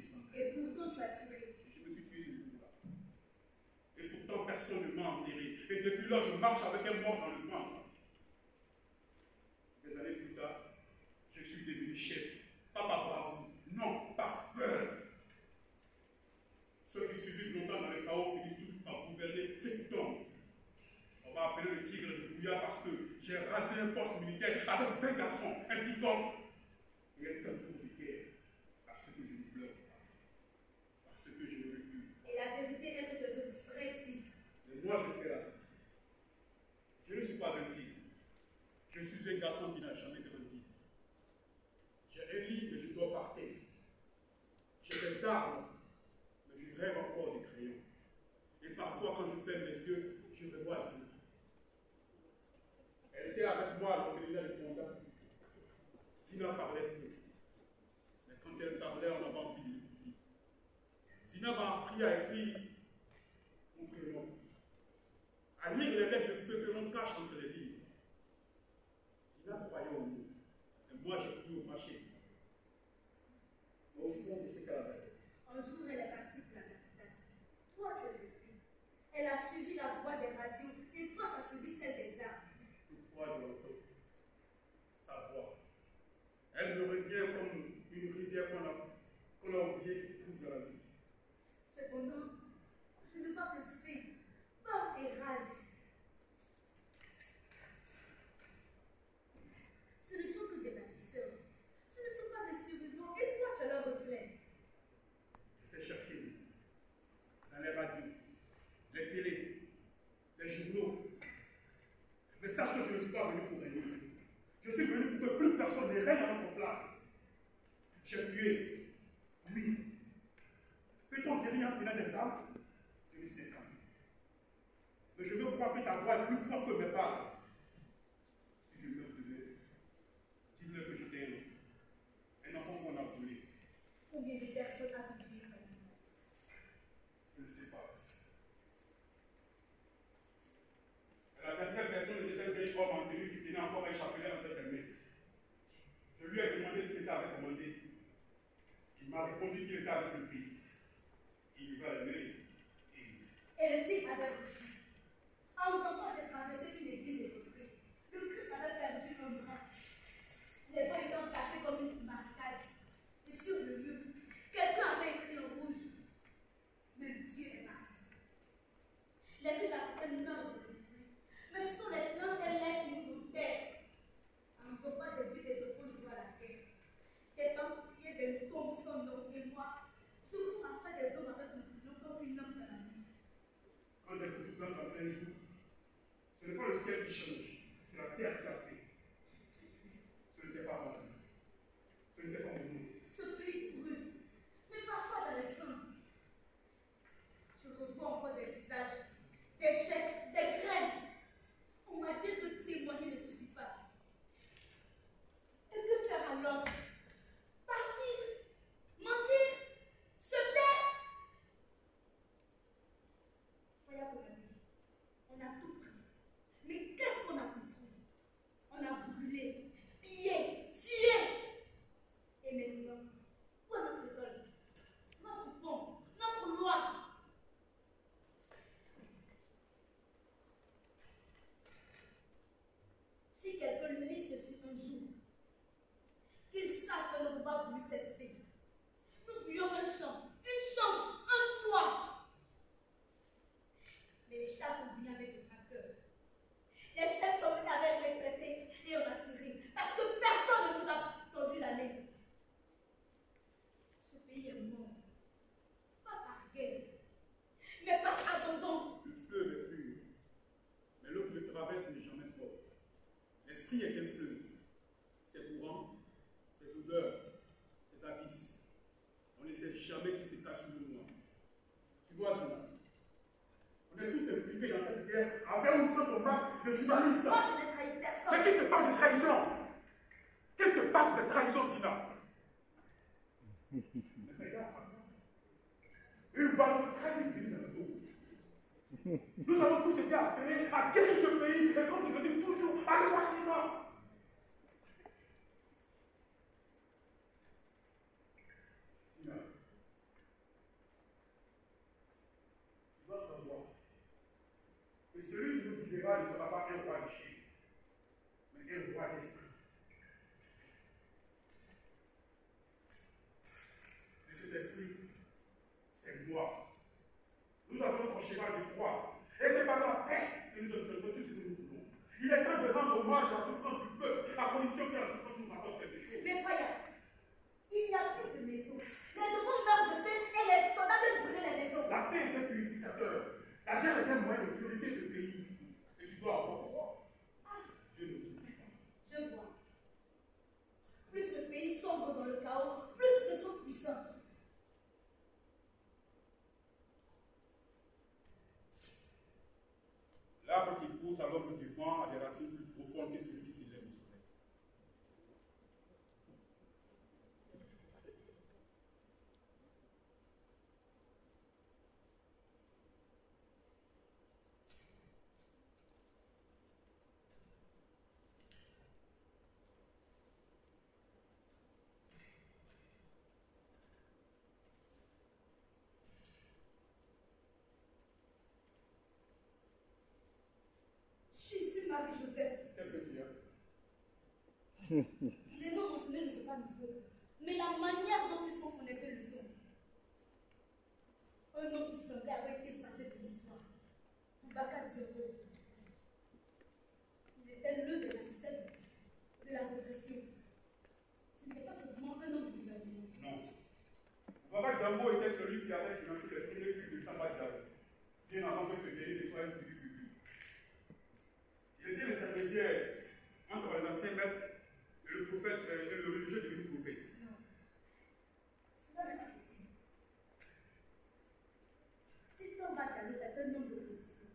descendre. Et pourtant, tu as tiré. Je me suis tué ce jour-là. Et pourtant, personne ne m'a enterré. Et depuis là, je marche avec un mort dans le ventre. Des années plus tard, je suis devenu chef. Pas par bravoure, non, par peur. Ceux qui survivent longtemps dans le chaos finissent toujours par gouverner ce qui tombe. On va appeler le tigre de Bouya parce que j'ai rasé un poste militaire avec 20 garçons, un pick-up et un tambour de guerre. Parce que je ne pleure pas. Parce que je ne recule. Et la vérité est que tu es un vrai tigre. Et moi, je sais là. Je ne suis pas un tigre. Je suis un garçon qui n'a jamais grandi. J'ai un lit, mais je dors par terre. J'ai des armes, mais je rêve encore des crayons. Et parfois, quand je ferme les yeux, je revois Zina. Elle était avec moi à l'orphelinat de Ponda. Zina parlait plus. Mais quand elle parlait, on avait envie de l'écouter. Zina m'a appris à écrire mon prénom, à lire les lettres de feu que l'on cache entre les livres. Zina croyait au nous, et moi j'ai cru au marché. Au fond de ce qu'elle avait. Un jour, elle est partie pour la capitale. Toi, tu es resté. Elle a suivi la voie des radios et toi, tu as suivi celle des armes. Toutefois, je l'entends. Sa voix. Elle me revient comme une rivière qu'on a oubliée qui coule dans la nuit. Cependant, je ne vois que faim, peur et rage. Ce ne sont que des bâtisseurs. Ce ne sont pas des survivants. Et toi, tu es leur reflet. Je t'ai cherché dans les radios, les télés, les journaux. Mais sache que je ne suis pas venu pour régner. Je suis venu pour que plus personne ne règne à notre place. J'ai tué. Oui. Peut-on guérir en tenant des armes? Je ne sais pas. Mais je veux croire que ta voix est plus forte que mes paroles. Si je meurs demain, dis-le que j'étais un enfant. Un enfant qu'on a volé. Combien de personnes as-tu tué, Fanny? Je ne sais pas. La dernière personne était un vieil homme en tenue qui tenait encore un chapelet entre ses mains. Je lui ai demandé ce qu'il avait commandé. Il m'a répondu qu'il était avec le prix. Il y va la main Et le tigre avait reçu. En entendant, j'ai traversé une église évoquée. Le Christ avait perdu un bras. Les voix étaient placées comme une barricade. Et sur le lieu, quelqu'un avait écrit en rouge. Même Dieu est parti. Les filles africaines meurent de bruit. Mais ce sont les silences qu'elles laissent qui nous opèrent. En entendant, j'ai vu des opos jouer à la terre. Des femmes prier des tombes sans nom et moi. Je cours après des hommes avec une vision comme une lampe dans la nuit. quand les coups dans un plein jour, ce n'est pas le ciel qui change, c'est la terre qui a fait. Ce n'était pas moi. Ce n'était pas mon nom. Ce pays brûle, mais parfois dans le sang. Je revois encore des visages, des chefs, des graines. On m'a dit que témoigner ne suffit pas. Et que faire alors? Partir? Mentir? Se taire? Voilà qu'on a dit. On a tout pris. Mais qu'est-ce qu'on a construit? On a brûlé, pillé, tué. Et maintenant, où est notre école? Notre pont? Notre loi? Si quelqu'un lit ceci un jour, qu'il sache que nous n'avons pas voulu cette fille. Nous voulions un champ, une chance, un toit. Mais les chats sont venus avec le tracteur. Les chefs sont venus avec les traités et on a tiré. Parce que personne ne nous a tendu la main. Ce pays est mort. Pas par guerre, mais par abandon. Le fleuve est pur, mais l'eau qui le traverse n'est jamais propre. L'esprit est un fleuve. Ses courants, ses odeurs, ses abysses. On ne sait jamais qui se cache sous le noir. Tu vois, Zina, on est tous impliqués dans cette guerre avec une sorte de masque de journaliste. Moi, je n'ai trahi personne. Mais qui te parle de trahison? Qui te parle de trahison, Zina? Mais fais gaffe. Une balle de très vite dans le dos. Nous avons tous été appelés à guérir ce pays, et comme je le dis toujours, à les partisans. Zina, Et celui qui nous guidera ne sera pas un roi de chair, mais un roi d'esprit. Et cet esprit, c'est moi. Nous avons notre cheval de croix. Et c'est par la paix que nous obtenons tout ce que nous voulons. Il est temps de rendre hommage à la souffrance du peuple, à condition que la souffrance nous apporte quelque chose. Mais Faya, il n'y a plus de maison. Les enfants meurent de faim et les soldats veulent brûler les maisons. La paix est un purificateur. La guerre est un moyen de purifier ce pays. Et tu dois avoir froid. Dieu nous dit. Je vois. Plus le pays sombre dans le chaos, plus ils sont puissants. L'arbre qui pousse à l'ombre du vent a des racines plus profondes que celui qui s'élève au soleil. Jésus, Marie-Joseph. Qu'est-ce que tu as? Les noms mentionnés ne sont pas nouveaux, mais la manière dont ils sont connectés le sont. Un nom qui semblait avoir été effacé de l'histoire. Boubacar Diongo. Il était l'un des architectes de la répression. Ce n'était pas seulement un homme de gouvernement. Non. Boubacar Diongo était celui qui avait financé les premiers puits de Samba Diallo, bien avant que ce pays ne soit un public public. Il était l'intermédiaire entre les anciens maîtres et le prophète et le religieux devenu prophète. Non. Cela n'est pas possible. Si Samba Diallo est un homme d'opposition,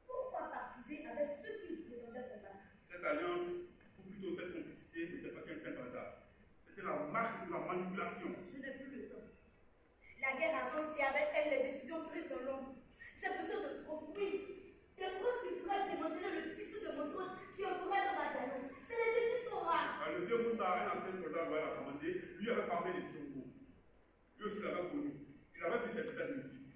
pourquoi partiser avec ceux qui prétendaient combattre? Cette alliance, ou plutôt cette complicité, n'était pas qu'un simple hasard. C'était la marque de la manipulation. Je n'ai plus le temps. La guerre avance et avec elle les décisions prises dans l'ombre. J'ai besoin de profiter. Des preuves qui pourraient démanteler le tissu de mensonges qui entourait dans ma dialogue. Mais les écrits sont rares. Le vieux Moussa, un ancien soldat royal a commandé, lui avait parlé de Diongo. Lui aussi l'avait connu. Il avait vu ses visages multiples.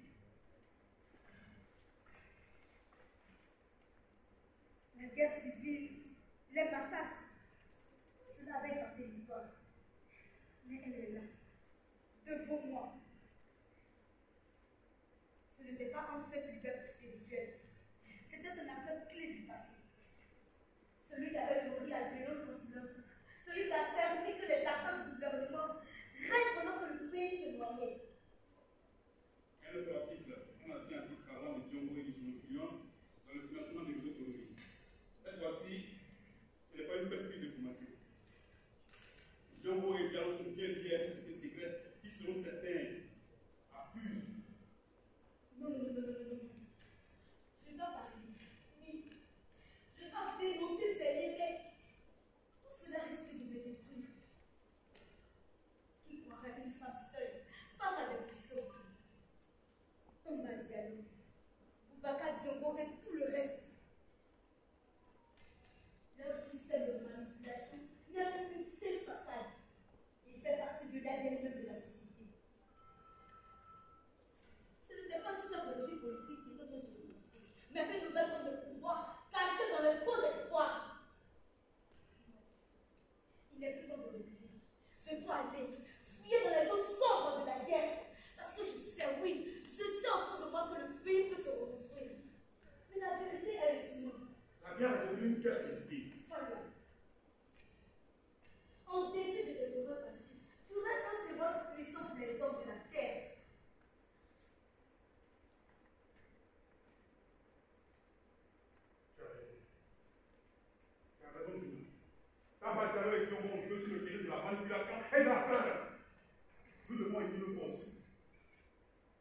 La guerre civile, les massacres, tout cela avait effacé l'histoire. Mais elle est là, devant moi. Ce n'était pas un simple leader spirituel. C'était un acteur clé du passé. Celui qui avait nourri la violence en silence. Celui qui a permis que les acteurs du gouvernement règnent pendant que le pays se noyait. Un autre article, un ancien article parlant de Diongo et de son influence dans le financement des réseaux terroristes. Cette fois-ci, ce n'est pas une seule fuite de formation. Diongo et Diallo sont bien liés à des sociétés secrètes qui, selon certains, abusent. Non. Je dois parler. Oui. Je dois dénoncer ces liens. Tout cela risque de me détruire. Qui croirait une femme seule face à des puissants? Samba Diallo, Boubacar Diongo et tout le reste. Leur système de manipulation n'a qu'une seule façade. Il fait partie de l'ADN même de la société. Ce n'était pas le simple régime politique qui était autour sur le construit, mais une nouvelle forme de pouvoir cachée dans les faux espoirs. Il n'est plus temps de reculer. Je dois aller fouiller dans les zones sombres de la guerre. Parce que je sais, oui, je sais au fond de moi que le pays peut se reconstruire. Mais la vérité est le sinon. La guerre est devenue une guerre d'esprit. Voilà. En dépit de tes horreurs passées, tu restes un symbole puissant pour les hommes de la terre. Tu as raison. Tu as raison, Diongo. Samba Diallo et Diongo ont joué sur le terrain de la manipulation et de la peur. Nous devons unir nos forces.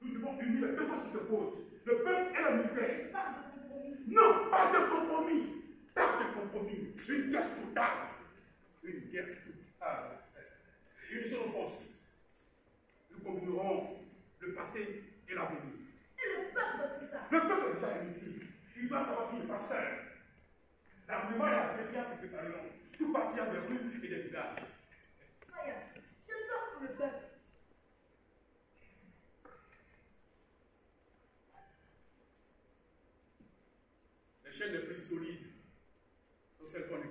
Nous devons unir les deux forces qui s'opposent, le peuple et la militaire. Pas de compromis. Non, pas de compromis. Pas de compromis. Une guerre totale. Une guerre totale. Unissons nos forces. Nous combinerons le passé et l'avenir. Et le peuple de tout ça. Le peuple est déjà ici. Il doit savoir qu'il n'est pas seul. L'armement et la guérilla secrétariat. Tout partir des rues et des villages. Faya, je pleure pour le peuple. chaînes les plus solides sont celles qu'on